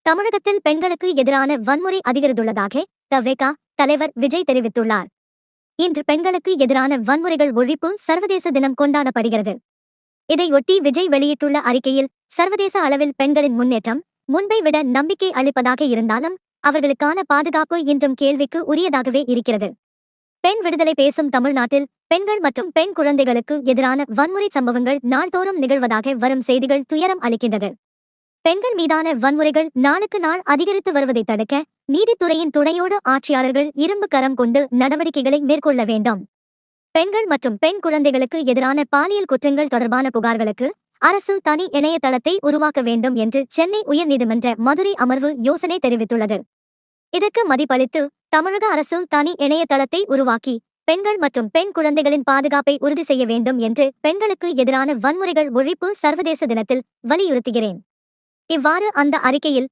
தமிழகத்தில் பெண்களுக்கு எதிரான வன்முறை அதிகரித்துள்ளதாக தவேகா தலைவர் விஜய் தெரிவித்துள்ளார். இன்று பெண்களுக்கு எதிரான வன்முறைகள் ஒழிப்பு சர்வதேச தினம் கொண்டாடப்படுகிறது. இதையொட்டி விஜய் வெளியிட்டுள்ள அறிக்கையில், சர்வதேச அளவில் பெண்களின் முன்னேற்றம் முன்பை விட நம்பிக்கை அளிப்பதாக இருந்தாலும் அவர்களுக்கான பாதுகாப்பு இன்றும் கேள்விக்கு உரியதாகவே இருக்கிறது. பெண் விடுதலை பேசும் தமிழ்நாட்டில் பெண்கள் மற்றும் பெண் குழந்தைகளுக்கு எதிரான வன்முறை சம்பவங்கள் நாள்தோறும் நிகழ்வதாக வரும் செய்திகள் துயரம் அளிக்கின்றது. பெண்கள் மீதான வன்முறைகள் நாளுக்கு நாள் அதிகரித்து வருவதை தடுக்க நீதித்துறையின் துணையோடு ஆட்சியாளர்கள் இரும்பு கரம் கொண்டு நடவடிக்கைகளை மேற்கொள்ள வேண்டும். பெண்கள் மற்றும் பெண் குழந்தைகளுக்கு எதிரான பாலியல் குற்றங்கள் தொடர்பான புகார்களுக்கு அரசு தனி இணையதளத்தை உருவாக்க வேண்டும் என்று சென்னை உயர்நீதிமன்ற மதுரை அமர்வு யோசனை தெரிவித்துள்ளது. இதற்கு மதிப்பளித்து தமிழக அரசு தனி இணையதளத்தை உருவாக்கி பெண்கள் மற்றும் பெண் குழந்தைகளின் பாதுகாப்பை உறுதி செய்ய வேண்டும் என்று பெண்களுக்கு எதிரான வன்முறைகள் ஒழிப்பு சர்வதேச தினத்தில் வலியுறுத்துகிறேன். இவ்வாறு அந்த அறிக்கையில்